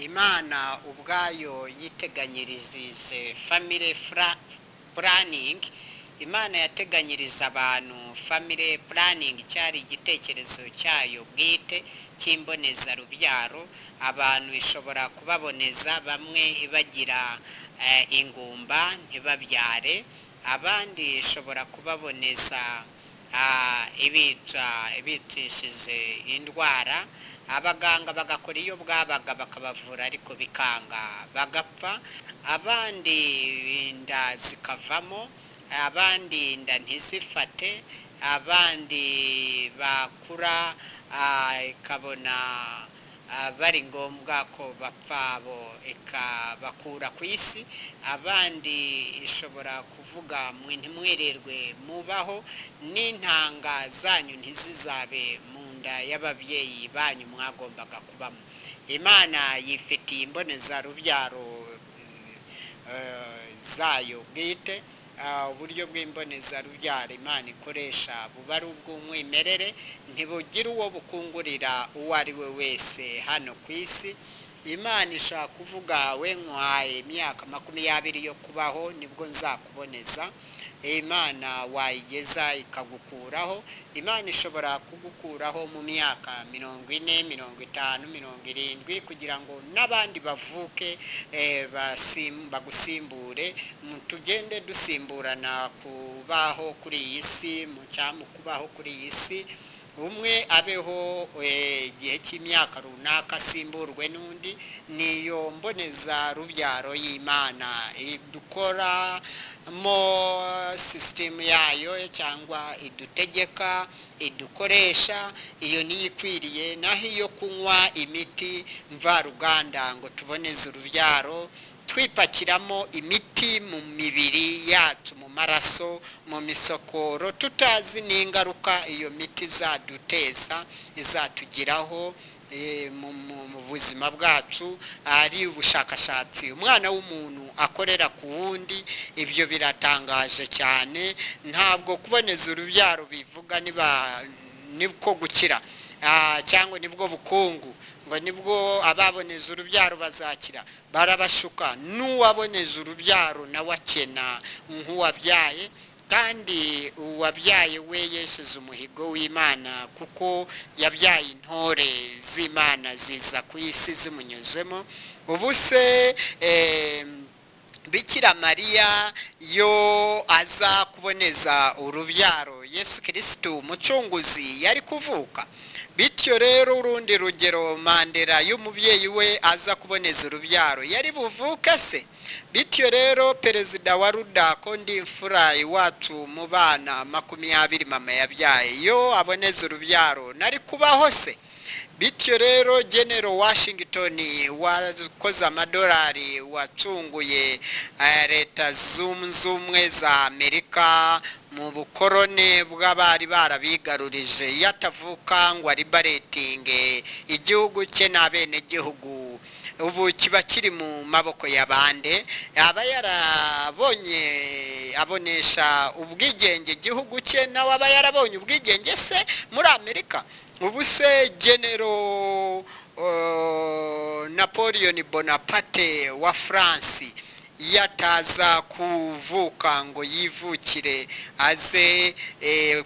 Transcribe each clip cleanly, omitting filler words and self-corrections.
Imana ubwayo yiteganyirije family planning. Imana yateganyiriza abantu family planning, cyari igitekerezo cyayo bwite cy'imbonezarubyaro. Abantu ishobora kubaboneza, bamwe bagira ingumba ntibabyare, abandi ishobora kubaboneza ibitishije indwara, abaganga bagakora iyo bwabaga bakabavura ariko bikanga bagapfa, abandi inda zikavamo, abandi inda ntizifate, abandi bakura ikabona bari ngombwa ko bapfa bo ikabakura ku isi, abandi ishobora kuvuga ntimwirirwe mubaho, n'intanga zanyu ntizizabe mu nda y'ababyeyi banyu mwagombaga kubamo. Imana yifitiye imbonezarubyaro zayo bwite. Uburyo bw'imbonezarubyaro Imana ikoresha buba ari ubw'umwimerere, ntibugira uwo bukungurira uwo ari we wese hano ku isi. Imana ishaka kuvuga, we nkwaye imyaka 20 yo kubaho nibwo nzakuboneza. Imana wayigeza ikagukuraho. Imana ishobora kugukuraho mu myaka 40, 50, 70 kugira ngo n'abandi bavuke bagusimbure. Tugende dusimburana kubaho kuri iyi si, mu kubaho kuri iyi si. Umwe abeho igihe cy'imyaka runaka asimburwe n'undi. Niyo mbonezarubyaro y'Imana idukoramo sisitemu yayo, cyangwa idutegeka, idukoresha. Iyo niyo ikwiriye. Naho iyo kunywa imiti mvaruganda ngo tuboneze urubyaro, twipakiramo imiti mu mibiri yacu, mu maraso, mu misokoro, tutazi n'ingaruka iyo miti izaduteza, izatugiraho mu buzima bwacu. Ari ubushakashatsi umwana w'umuntu akorera ku wundi, ibyo biratangaje cyane. Ntabwo kuboneza urubyaro bivuga nibwo gukira, cyangwa nibwo bukungu, ngo nibwo ababoneza urubyaro bazakira. Barabashuka. N'uwaboneza urubyaro nawe akena nk'uwabyaye, kandi uwabyaye we yesheje umuhigo w'Imana, kuko yabyaye intore z'Imana ziza ku isi zimunyuzemo. Ubu se Bikira Mariya yo aza kuboneza urubyaro Yesu Kristo umucunguzi yari kuvuka. Bityo rero urundi rugero, Mandela y'umubyeyi we aza kuboneza urubyaro yari buvuke se? Bityo rero perezida wa Ruda Kondi imfura iwacu mu bana 20 mama yabyaye, yo aboneza urubyaro nari kubaho se? Bityo rero General Washington wakoze amadolari, wacunguye leta z'ubumwe za Amerika mu bukorone bw'abari barabigarurije, yatavuka ngo aribaretinge igihugu cye n'abenegihugu, ubu kiba kiri mu maboko y'abande. Aba yarabonye abonesha ubwigenge igihugu cye, nawe aba yarabonye ubwigenge se muri Amerika? Ubu se General Napoleon Bonaparte wa France yataza kuvuka ngo yivukire aze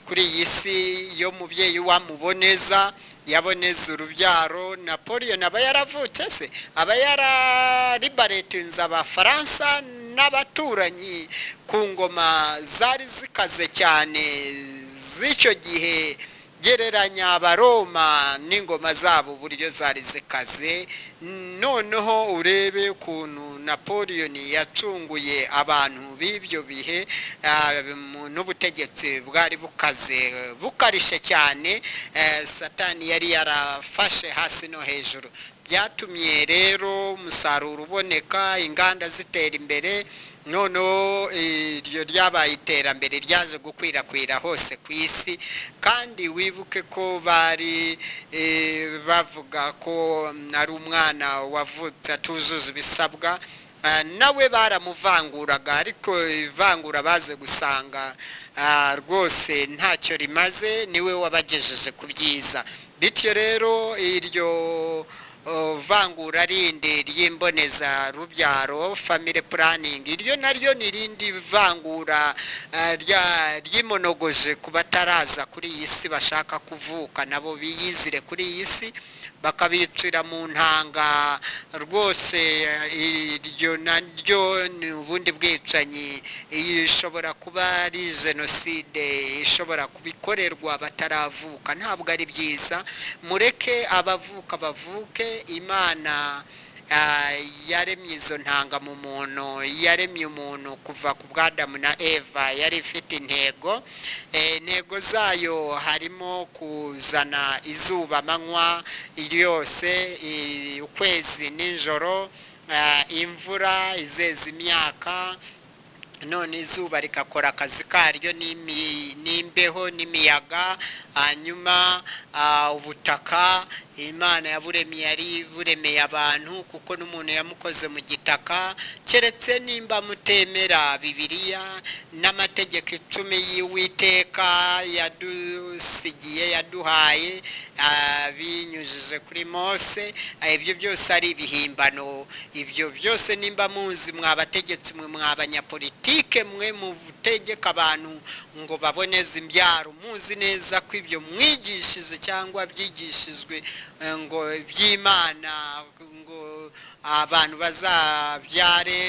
kuri iyi si yo mubyeyi wamuboneza, yaboneza urubyaro, Napoleon aba yaravutse se? Aba yararibaretinze Abafaransa n'abaturanyi ku ngoma zari zikaze cyane z'icyo gihe. Gereranya Abaroma n'ingoma zabo uburyo zari zikaze, noneho urebe ukuntu Napoleon yacunguye abantu b'ibyo bihe n'ubutegetsi bwari bukarishe cyane. Satani yari yarafashe hasi no hejuru. Byatumye rero umusaruro uboneka, inganda zitera imbere. Noneho iryo ryabaye iterambere ryaje gukwirakwira hose ku isi. Kandi wibuke ko bari bavuga ko ari umwana wavutse atuzuza ibisabwa, nawe baramuvanguraga, ariko ivangura baze gusanga rwose ntacyo rimaze, niwe wabagejeje ku byiza. Bityo rero iryo vangura rindi ry'imboneza rubyaro family planning, iryo naryo nirindi vangura ryimonogoje ku bataraza kuri iyi si bashaka kuvuka nabo biyizire kuri iyi si bakabicira mu ntanga rwose. Iryo naryo ni ubundi bwicanyi, ishobora kuba ari jenoside ishobora kubikorerwa bataravuka, ntabwo ari byiza. Mureke abavuka bavuke. Imana yaremye izo ntanga mu muntu, yaremye umuntu kuva ku bw'Adamu na Eva, yari ifite intego. Intego zayo harimo kuzana izuba amanywa yose, ukwezi nijoro, imvura izeza imyaka, none izuba rikakora akazi karyo n'imbeho n'imiyaga. Hanyuma ubutaka Imana yaburemye yari buremeye abantu, kuko n'umuntu yamukoze mu gitaka. Keretse nimba mutemera Bibiliya n'amategeko 10 y'Uwiteka yadusigiye yaduhaye binyujije kuri Mose, ibyo byose ari ibihimbano. Ibyo byose nimba muzi mwabategetsi mwe, mwabanyapolitike mwe mutegeka abantu ngo baboneze imbyaro, muzi neza ko ibyo mwigishije cyangwa byigishijwe ngo by'Imana, ngo abantu bazabyare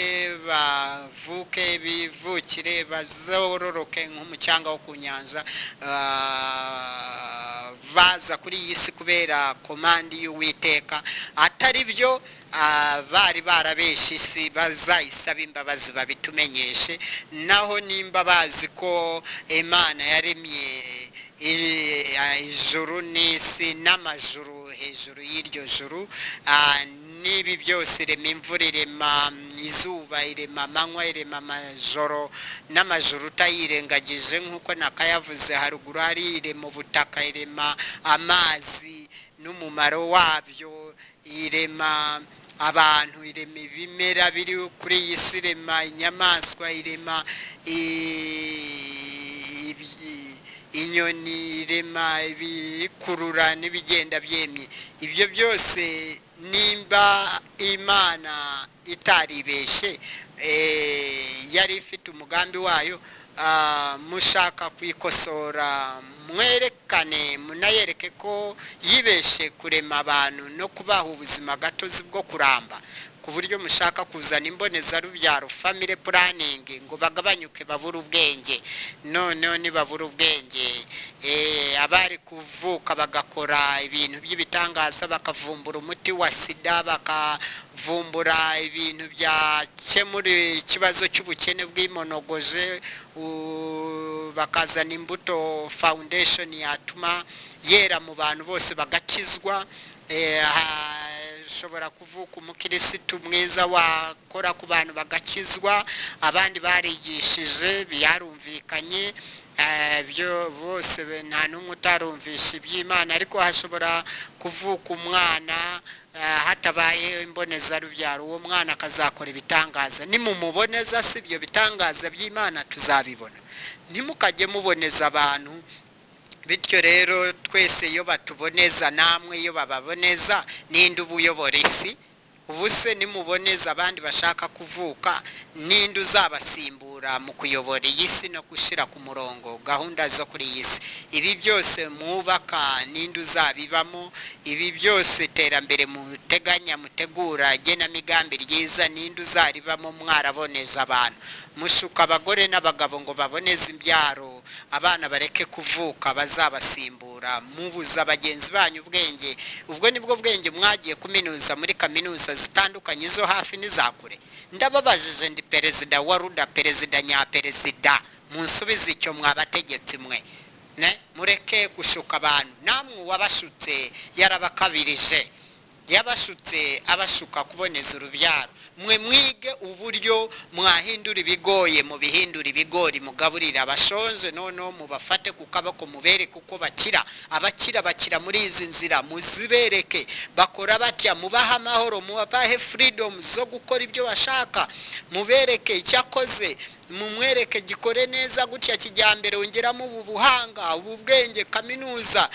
bavuke bivukire bazororoke nk'umucanga wo ku nyanja, baza kuri iyi si kubera komandi y'Uwiteka. Atari byo bari barabeshe isi, bazayisaba imbabazi babitumenyeshe. Naho nimba bazi ko Imana yaremye ijuru n'isi n'amajuru hejuru y'iryo juru, n'ibi byose irema imvura, irema izuba, irema amanywa, irema amajoro n'amajuru utayirengagije, nk'uko nakayavuze haruguru. Hari irema ubutaka, irema amazi n'umumaro wabyo, irema abantu, irema ibimera biri kuri iyi si, irema inyamaswa, irema inyoni, irema ibikurura n'ibigenda byemye. Ibyo byose nimba Imana itaribeshe, yari ifite umugambi wayo, mushaka kwikosora mwerekane, munayereke ko yibeshe kurema abantu no kubaha ubuzima gatozi bwo kuramba, ku buryo mushaka kuzana imbonezarubyaro family planning ngo bagabanyuke babura ubwenge. None nibabura ubwenge, abari kuvuka bagakora ibintu by'ibitangaza, bakavumbura umuti wa sida, bakavumbura ibintu byakemura ikibazo cy'ubukene bw'imonogoje, bakazana imbuto foundation yatuma yera mu bantu bose bagakizwa. Shobora kuvuka umukirisitu mwiza wakora ku bantu bagakizwa, abandi barigishije byarumvikanye, byo bose nta n'umwe utarumvisha iby'Imana. Ariko hashobora kuvuka umwana hatabaye imbonezarubyaro, uwo mwana akazakora ibitangaza. Nimumuboneza si ibyo bitangaza by'Imana tuzabibona. Ntimukajye muboneza abantu. Bityo rero twese iyo batuboneza, namwe iyo bababoneza, ninde ubuyobora isi? Ubuse nimuboneza abandi bashaka kuvuka, ninde uzabasimbura mu kuyobora iyi si no gushira ku murongo gahunda zo kuri iyi si? Ibi byose mwubaka ninde uzabibamo? Ibi byose iterambere muteganya mutegura genamigambi ryiza, ninde uzaribamo mwaraboneza abantu? Mushuka abagore n'abagabo ngo baboneze imbyaro, abana bareke kuvuka bazabasimbura, mubuza abagenzi banyu ubwenge. Ubwo nibwo bwenge mwagiye kuminuza muri kaminuza zitandukanye zo hafi n'izakure. Ndababajije, ndi perezida wa RUDA, perezida nyaperezida, munsubize icyo mwabategetsi mwe. Mureke gushuka abantu. Namwe wabashutse yarabakabirije, yabashutse abashuka kuboneza urubyaro. Mwe mwige uburyo mwahindura ibigoye mu bihindura ibigori, mugaburira abashonje, noneho mubafate ku kaboko mubereke uko bakira. Abakira bakira muri izi nzira, muzibereke bakora batya, mubaha amahoro, mubahe freedom zo gukora ibyo bashaka, mubereke icyakoze. mumwereke gikore neza gutya kijyambere, wongeramo ubu buhanga, ubu bwenge, kaminuza,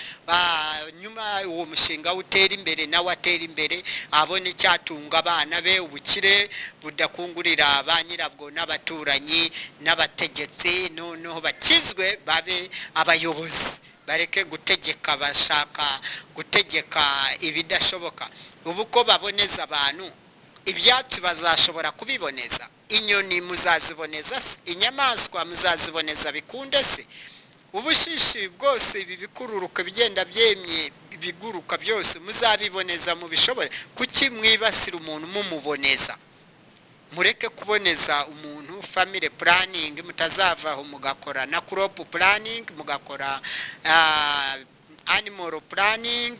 nyuma uwo mushinga utera imbere, nawe atera imbere, abone icyatunga abana be, ubukire budakungurira ba nyirabwo n'abaturanyi n'abategetsi, noneho bakizwe babe abayobozi, bareke gutegeka, bashaka gutegeka ibidashoboka. ubu ko baboneza abantu, ibyatsi bazashobora kubiboneza, inyoni muzaziboneza se, inyamaswa muzaziboneza bikunde se? ubushishi bwose ibi bikururuka bigenda byemye biguruka byose muzabiboneza mu bishobore? kuki mwibasira umuntu mumuboneza? mureke kuboneza umuntu family planning, mutazavaho mugakora na crop planning, mugakora animal planning,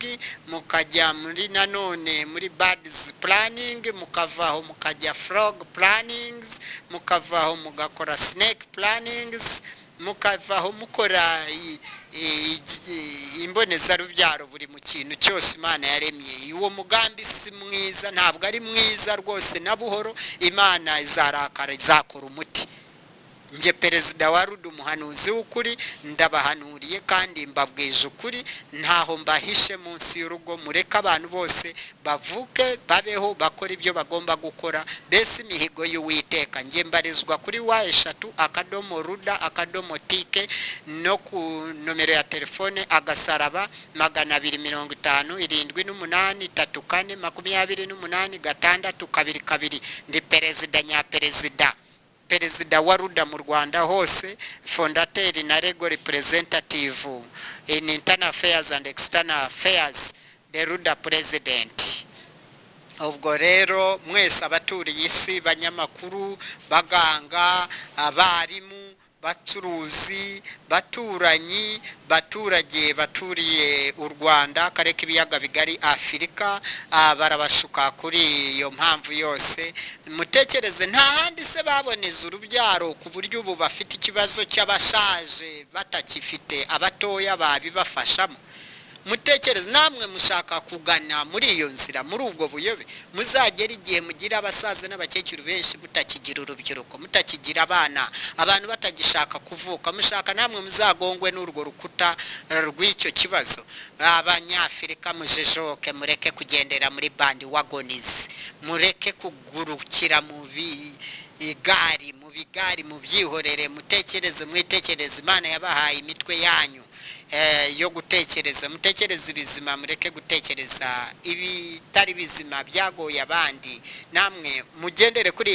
mukajya muri nanone muri birds planning, mukavaho mukajya frog plannings, mukavaho mugakora snake plannings, mukavaho mukora imbonezarubyaro buri mu kintu cyose Imana yaremye. Uwo mugambi si mwiza, ntabwo ari mwiza rwose na buhoro. Imana izarakara, izakora umuti. Nje perezida wa RUD, umuhanuzi w'ukuri, ndabahanuriye kandi mbabwije ukuri, ntaho mbahishe munsi y'urugo. mureka abantu bose bavuke, babeho, bakora ibyo bagomba gukora, bese imihigo y'Uwiteka. nje mbarizwa kuri wa@ruda.tk, no ku nomero ya telefone agasaraba 250 78 34 28 ndi perezida nyaperezida, perezida wa RUDA mu Rwanda hose, fondateri na legal representative in internal affairs and external affairs, the RUDA president. ubwo rero mwese abaturiye isi, banyamakuru, baganga, abarimu, bacuruzi, baturanyi, baturage baturiye u Rwanda, kareka ibiyaga bigari, Afurika, barabashuka kuri iyo mpamvu yose. mutekereze nta handi se baboneza urubyaro ku buryo ubu bafite ikibazo cy'abashaje batakifite abatoya babibafashamo. mutekereze namwe mushaka kugana muri iyo nzira, muri ubwo buyobe, muzagera igihe mugira abasaza n'abakecuru benshi mutakigira urubyiruko, mutakigira abana, abantu batagishaka kuvuka, mushaka namwe muzagongwe n'urwo rukuta rw'icyo kibazo. Abanyafurika mujijoke, mureke kugendera muri bandi wagonizi, mureke kugurukira mu bigari, mu byihorere, mutekereze, mwitekereze. Imana yabahaye imitwe yanyu yo gutekereza, mutekereze ibizima, mureke gutekereza ibitari bizima byagoye abandi. namwe mugendere kuri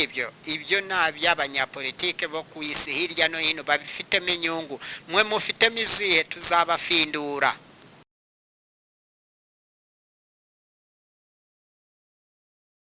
ibyo nta by'abanyapolitike bo ku isi hirya no hino babifitemo inyungu, mwe mufitemo izihe tuzabafindura.